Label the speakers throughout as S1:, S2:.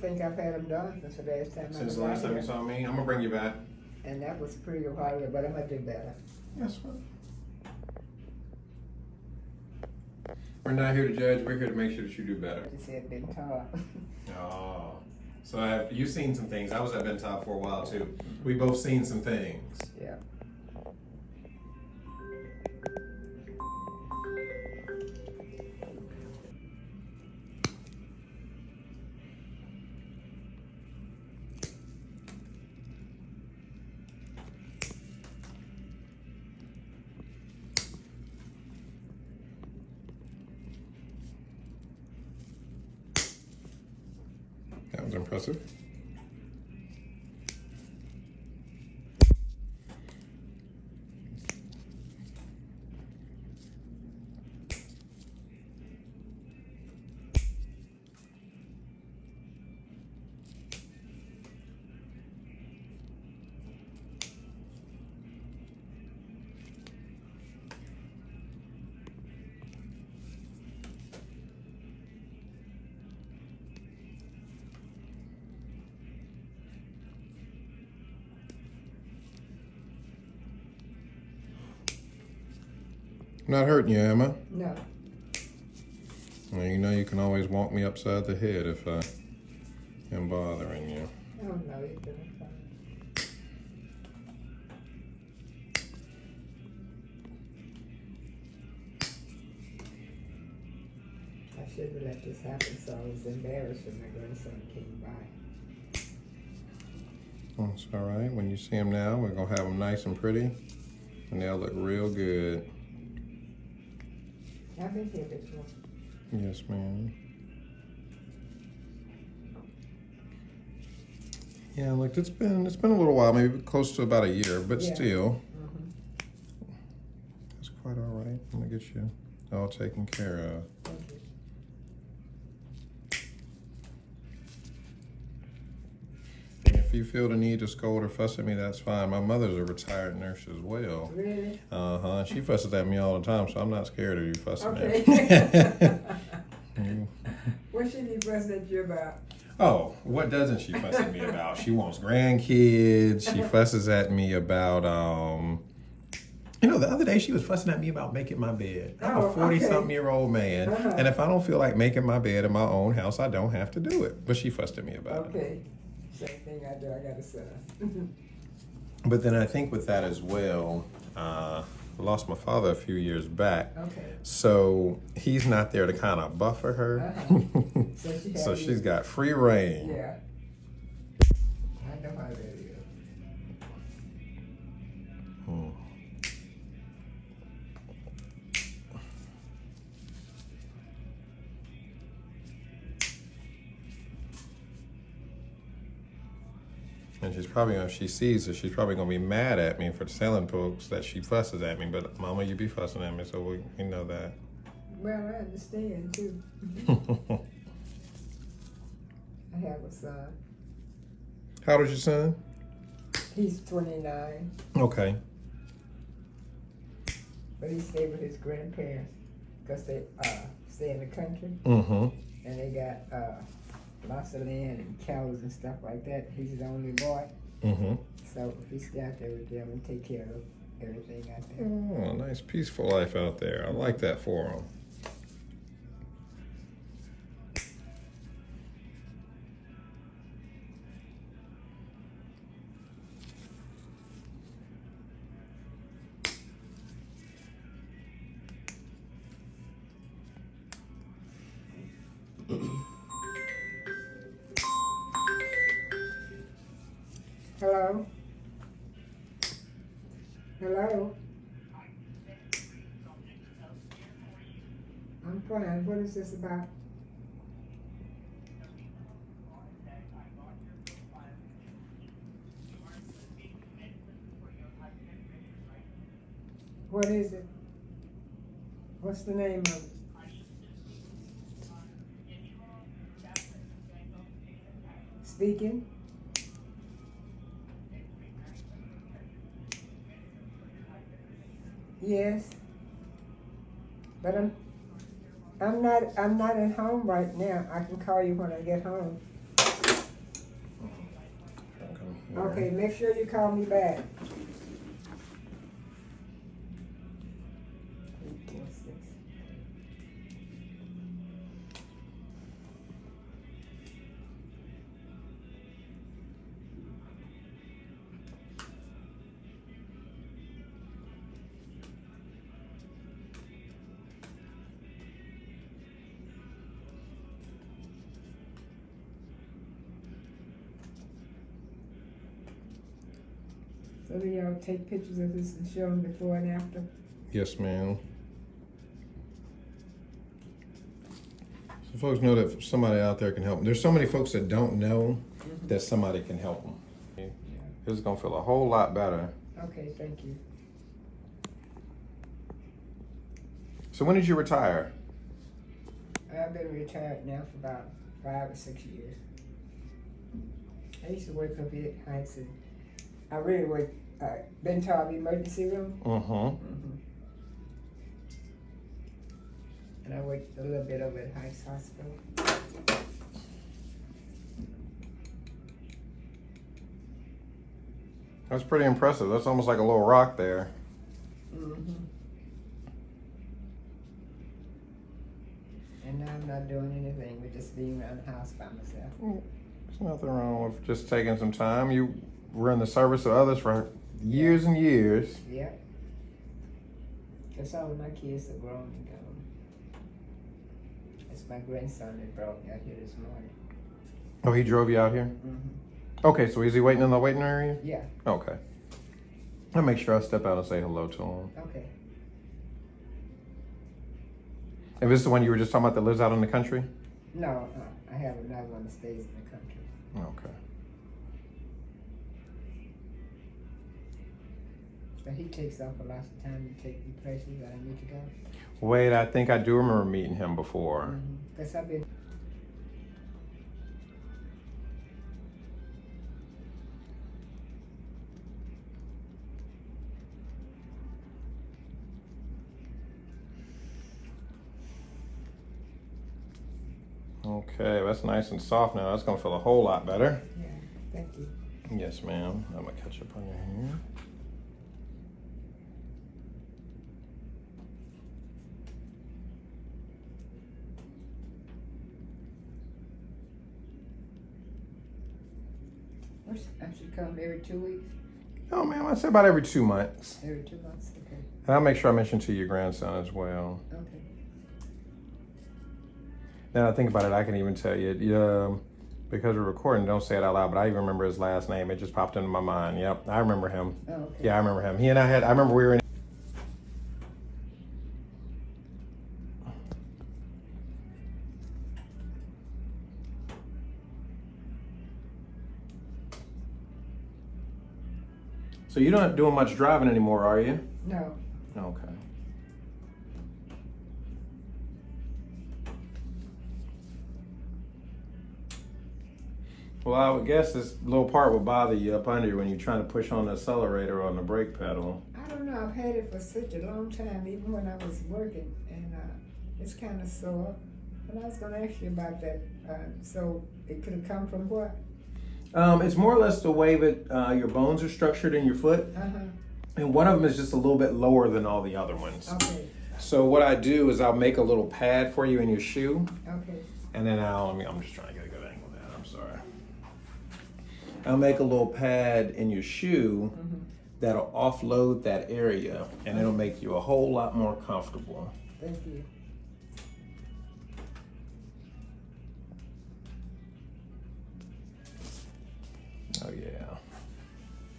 S1: don't think I've had them done since the last time.
S2: Since the last time you saw me? I'm gonna bring you back.
S1: And that was pretty while ago, but I'm gonna do better.
S2: Yes, fine. We're not here to judge, we're here to make sure that you do better.
S1: I just had been taught.
S2: Oh. So you've seen some things. I was at Bentop for a while too. We both seen some things.
S1: Yeah.
S2: That was impressive. Not hurting you, am I?
S1: No.
S2: Well, you know you can always walk me upside the head if I am bothering you.
S1: Oh no, you're doing fine. I should have let this happen, so I was embarrassed when my grandson came by.
S2: Oh, it's all right. When you see them now, we're gonna have them nice and pretty, and they'll look real good.
S1: I've been here before.
S2: Yes, ma'am. Yeah, look, it's been a little while, maybe close to about a year, but
S1: Yeah.
S2: still,
S1: Mm-hmm.
S2: it's quite all right. I'm gonna get you all taken care of.
S1: Thank you.
S2: If you feel the need to scold or fuss at me, that's fine. My mother's a retired nurse as well.
S1: Really?
S2: Uh-huh. She fusses at me all the time, so I'm not scared of you fussing
S1: Okay.
S2: at me.
S1: What should he fuss at you about?
S2: Oh, what doesn't she fuss at me about? She wants grandkids. She fusses at me about, the other day she was fussing at me about making my bed. I'm a 40-something-year-old man, and if I don't feel like making my bed in my own house, I don't have to do it. But she fussed at me about it.
S1: Okay. Same thing I do. I got a son.
S2: But then I think with that as well, I lost my father a few years back.
S1: Okay.
S2: So he's not there to kind of buffer her. So she's got free reign.
S1: Yeah. I know how that is.
S2: Hmm. And she's probably if she sees it, she's probably gonna be mad at me for telling folks that she fusses at me. But Mama, you be fussing at me, so we know that.
S1: Well, I understand too. I have a son.
S2: How old is your son?
S1: He's 29,
S2: Okay.
S1: but he stayed with his grandparents because they stay in the country
S2: Mm-hmm.
S1: and they got lots of land and cows and stuff like that. He's the only boy,
S2: Mm-hmm.
S1: so if he stay out there with them and take care of everything out there.
S2: Oh, nice peaceful life out there. I like that for him.
S1: Hello? Hello? I'm fine. What is this about? What is it? What's the name of it? Speaking? Yes. But I'm not at home right now. I can call you when I get home.
S2: here.
S1: Okay, make sure you call me back. 846. So do y'all take pictures of this and show them before and after?
S2: Yes, ma'am. So folks know that somebody out there can help them. There's so many folks that don't know that somebody can help them. This is gonna feel a whole lot better.
S1: Okay, thank you.
S2: So when did you retire?
S1: I've been retired now for about 5 or 6 years. I used to work up at Heights, and I really worked, Bentar emergency room. And I worked a little bit over at Heights Hospital.
S2: That's pretty impressive. That's almost like a little rock there.
S1: And now I'm not doing anything but just being around the house by myself.
S2: There's nothing wrong with just taking some time. You were in the service of others for years and years.
S1: Yeah. Because all of my kids are grown and gone. It's my grandson that brought me out here this morning.
S2: Oh, he drove you out here? Okay, so is he waiting in the waiting area?
S1: Yeah.
S2: Okay. I'll make sure I step out and say hello to him.
S1: Okay.
S2: And this is the one you were just talking about that lives out in the country?
S1: No, I have another one that stays in the country.
S2: Okay.
S1: But he takes off a lot of time to take me places that I need to go.
S2: Wait, I think I do remember meeting him before.
S1: Because I've been...
S2: Okay, that's nice and soft now. That's gonna feel a whole lot better.
S1: Yeah, thank you.
S2: Yes, ma'am. I'm gonna catch up on your hair.
S1: I should come every 2 weeks?
S2: No, ma'am, I say about every 2 months.
S1: Every 2 months, okay.
S2: And I'll make sure I mention to your grandson as well.
S1: Okay.
S2: Now I think about it, I can even tell you, because we're recording, don't say it out loud, but I even remember his last name. It just popped into my mind. Yep, I remember him.
S1: Oh, okay.
S2: Yeah, I remember him. He and I remember we were in. So you're not doing much driving anymore, are you?
S1: No.
S2: Okay. Well, I would guess this little part will bother you up under you when you're trying to push on the accelerator or on the brake pedal.
S1: I don't know. I've had it for such a long time, even when I was working, and it's kind of sore. And I was going to ask you about that. So it could have come from what?
S2: It's more or less the way that your bones are structured in your foot. And one of them is just a little bit lower than all the other ones.
S1: Okay.
S2: So what I do is I'll make a little pad for you in your shoe.
S1: Okay.
S2: And then I'm just trying to get a good angle of that. I'm sorry. I'll make a little pad in your shoe that'll offload that area, and it'll make you a whole lot more comfortable.
S1: Thank you.
S2: Oh yeah.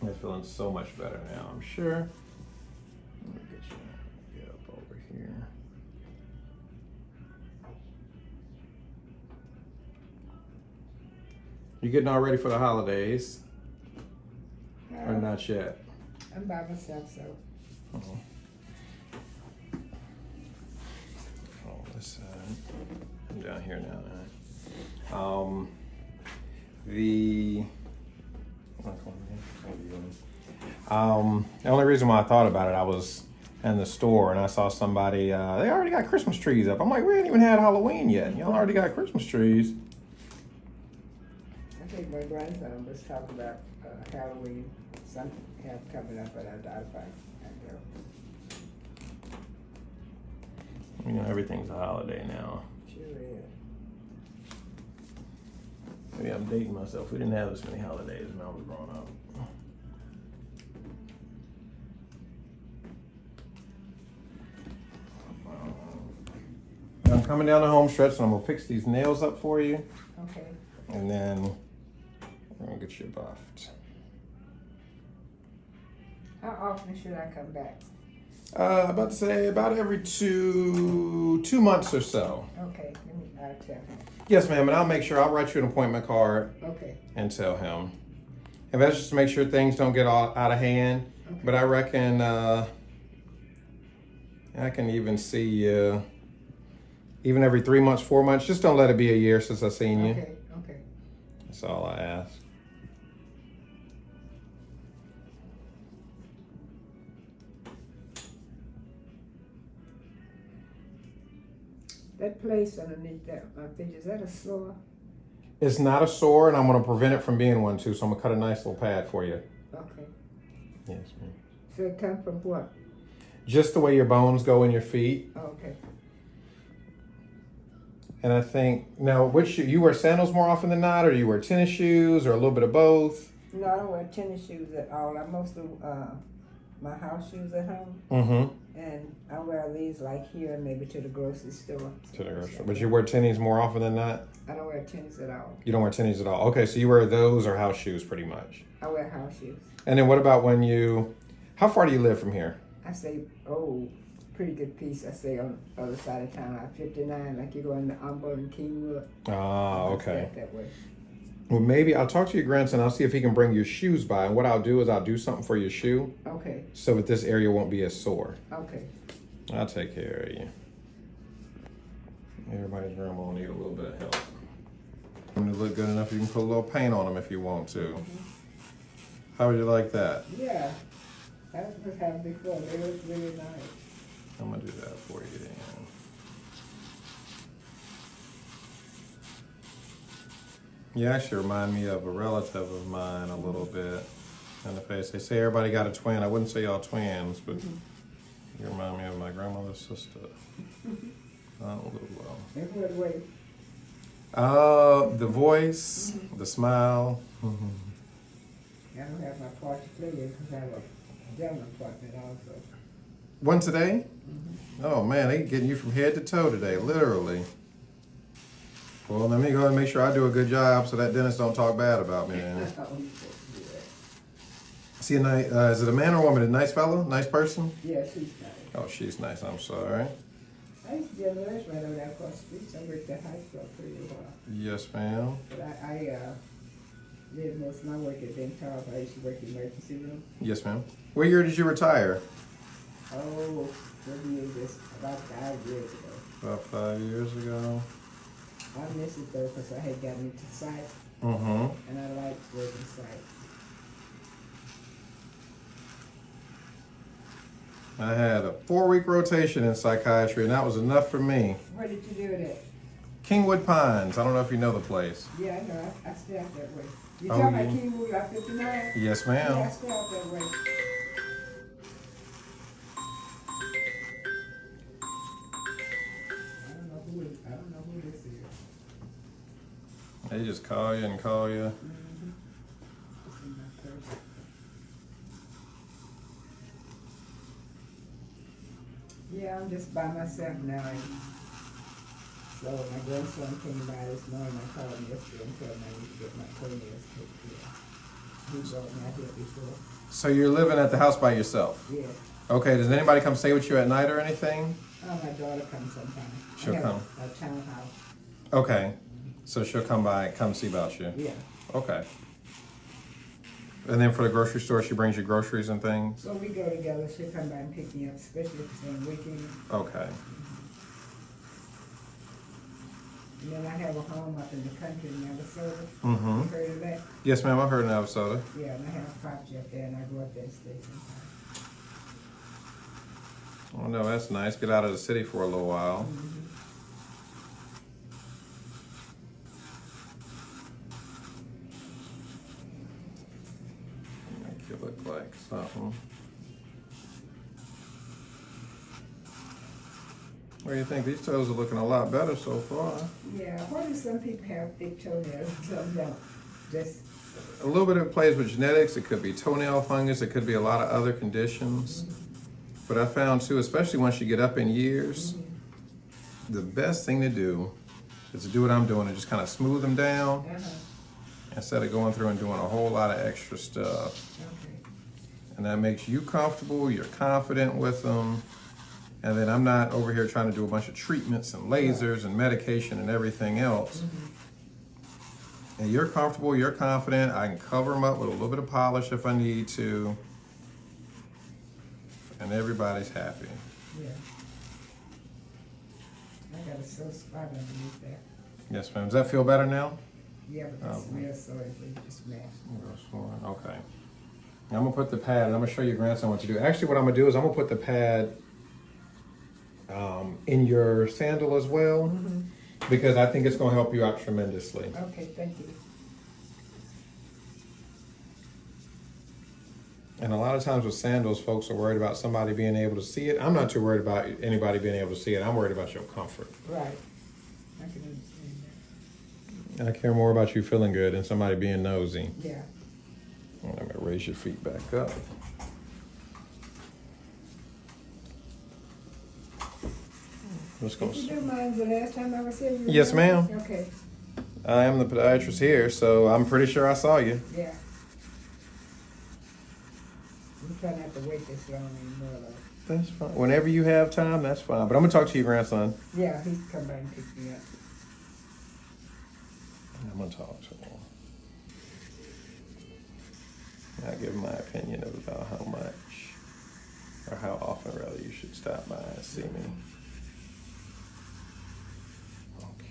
S2: You're feeling so much better now, I'm sure. Let me get up over here. You getting all ready for the holidays? Or not yet?
S1: I'm by myself, so.
S2: Oh, this side. I'm down here now. The only reason why I thought about it, I was in the store and I saw somebody, they already got Christmas trees up. I'm like, we ain't even had Halloween yet. Y'all already got Christmas trees.
S1: I think my grandson was talking about Halloween, something have coming up, but I doubt if I go.
S2: You know, everything's a holiday now.
S1: Sure is.
S2: Maybe I'm dating myself. We didn't have this many holidays when I was growing up. I'm coming down the home stretch and I'm gonna fix these nails up for you.
S1: Okay.
S2: And then we're gonna get you buffed.
S1: How often should I come back?
S2: About to say about every two months or so.
S1: Okay, I'll tell him.
S2: Yes, ma'am, and I'll make sure I'll write you an appointment card
S1: Okay.
S2: and tell him. And that's just to make sure things don't get all out of hand.
S1: Okay.
S2: But I reckon I can even see you even every 3 months, 4 months. Just don't let it be a year since I've seen you.
S1: Okay, okay.
S2: That's all I ask.
S1: That place underneath that, my feet, is that a sore?
S2: It's not a sore, and I'm going to prevent it from being one too. So I'm going to cut a nice little pad for you.
S1: Okay.
S2: Yes, ma'am.
S1: So it come from what?
S2: Just the way your bones go in your feet.
S1: Okay.
S2: And I think now, which you wear sandals more often than not, or you wear tennis shoes, or a little bit of both?
S1: No, I don't wear tennis shoes at all. I mostly my house shoes at home,
S2: Mm-hmm.
S1: and I wear these like here, maybe to the grocery store.
S2: To the grocery store. But you wear tennies more often than not?
S1: I don't wear tennis at all.
S2: You don't wear tennies at all. Okay, so you wear those or house shoes pretty much.
S1: I wear house shoes.
S2: And then what about when how far do you live from here?
S1: I say, pretty good piece. I say on the other side of town, I 59, like you go into Humboldt and Kingwood.
S2: Ah, okay.
S1: That way.
S2: Well, maybe I'll talk to your grandson. I'll see if he can bring your shoes by. And what I'll do is I'll do something for your shoe
S1: Okay,
S2: so that this area won't be as sore.
S1: okay.
S2: I'll take care of you. Everybody's grandma will need a little bit of help. When they look good enough, you can put a little paint on them if you want to. How would you like that?
S1: Yeah, that was what happened before. They look really nice.
S2: I'm gonna do that for you then. You actually remind me of a relative of mine a little bit in the face. They say everybody got a twin. I wouldn't say y'all twins, but you remind me of my grandmother's sister. Aunt Lulu.
S1: In what way?
S2: The voice, the smile.
S1: I don't have my part to play with because I have a dental appointment also.
S2: One today? Oh man, they getting you from head to toe today, literally. Well, let me go ahead and make sure I do a good job so that dentist don't talk bad about me. Man. See, is it a man or a woman? A nice fellow? Nice person?
S1: Yeah, she's nice.
S2: Oh, she's nice. I'm sorry.
S1: I used to be a nurse right over there across the street. So I worked at high school for a little while.
S2: Yes, ma'am.
S1: But I did most of my work at dental. I used to work in emergency room.
S2: Yes, ma'am. What year did you retire?
S1: Oh, what year is this? About 5 years ago.
S2: About 5 years ago.
S1: I miss it though because I had gotten into psych
S2: Mm-hmm.
S1: and I liked working psych.
S2: I had a 4-week rotation in psychiatry, and that was enough for me.
S1: Where did you do it at?
S2: Kingwood Pines. I don't know if you know the place.
S1: Yeah, I know. I stay out that way. You
S2: Oh,
S1: talking about
S2: you-
S1: Kingwood, like 59?
S2: Yes,
S1: Yeah, I
S2: ma'am.
S1: stay out that way. I don't know who this is.
S2: They just call you and call you.
S1: This is my purse. Yeah, I'm just by myself now. So my grandson came by this morning. I called him yesterday and told him I need to get my toenails taken care of. He brought me out here before.
S2: So you're living at the house by yourself?
S1: Yeah.
S2: Okay, does anybody come stay with you at night or anything?
S1: Oh, my daughter comes sometime.
S2: She'll
S1: I have
S2: come.
S1: A townhouse.
S2: Okay, so she'll come by, come see about you.
S1: Yeah.
S2: Okay. And then for the grocery store, she brings you groceries and things?
S1: So we go together. She'll come by and pick me up, especially if it's on weekends.
S2: Okay.
S1: And then I have a home up in the country in Minnesota.
S2: Mm-hmm.
S1: You heard of that?
S2: Yes, ma'am, I've heard of Navasota.
S1: Yeah, and I have a property up there, and I go up there and stay sometimes.
S2: Oh, no, that's nice. Get out of the city for a little while.
S1: Mm-hmm.
S2: like something. What do you think? These toes are looking a lot better so far.
S1: Yeah, why do some people have thick toenails and some don't? Just,
S2: A little bit of it plays with genetics. It could be toenail fungus. It could be a lot of other conditions. But I found too, especially once you get up in years, the best thing to do is to do what I'm doing and just kind of smooth them down instead of going through and doing a whole lot of extra stuff.
S1: okay.
S2: And that makes you comfortable, you're confident with them. And then I'm not over here trying to do a bunch of treatments and lasers and medication and everything else. And you're comfortable, you're confident. I can cover them up with a little bit of polish if I need to. And everybody's happy.
S1: Yeah. I got a sore spot underneath there.
S2: Yes, ma'am. Does that feel better now?
S1: Yeah, but it's real sore if we just mashed.
S2: Okay. I'm gonna put the pad, and I'm gonna show your grandson what to do. Actually, what I'm gonna do is I'm gonna put the pad in your sandal as well, because I think it's gonna help you out tremendously.
S1: Okay, thank you.
S2: And a lot of times with sandals, folks are worried about somebody being able to see it. I'm not too worried about anybody being able to see it. I'm worried about your comfort.
S1: Right. I can understand that.
S2: I care more about you feeling good than somebody being nosy.
S1: Yeah.
S2: I'm gonna raise your feet back up. Just
S1: Did you do mine the last time I was here? You
S2: Yes,
S1: remember?
S2: ma'am.
S1: Okay,
S2: I am the podiatrist here, so I'm pretty sure I saw you.
S1: yeah. I'm trying not to wait this long anymore though.
S2: That's fine. Whenever you have time, that's fine. But I'm gonna talk to your grandson.
S1: Yeah, he's come by and pick me up.
S2: I'm gonna talk to him. I'll give him my opinion about how much, or how often rather, you should stop by and see me.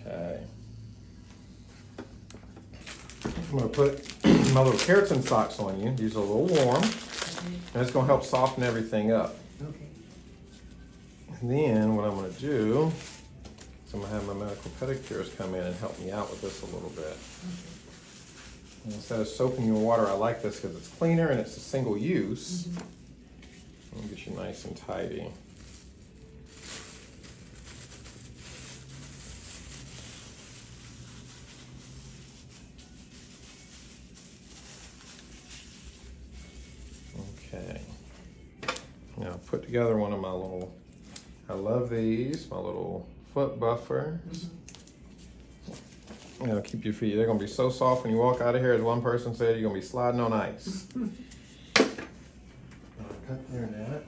S2: Okay. I'm gonna put my little keratin socks on you. These are a little warm, and it's gonna help soften everything up.
S1: Okay.
S2: And then what I'm gonna do is I'm gonna have my medical pedicures come in and help me out with this a little bit. And instead of soaking you in water, I like this because it's cleaner and it's a single use. It'll get you nice and tidy. Okay. Now put together one of my little, I love these, my little foot buffers. It'll keep your feet, they're gonna be so soft when you walk out of here, as one person said, you're gonna be sliding on ice. Cut there, Nat.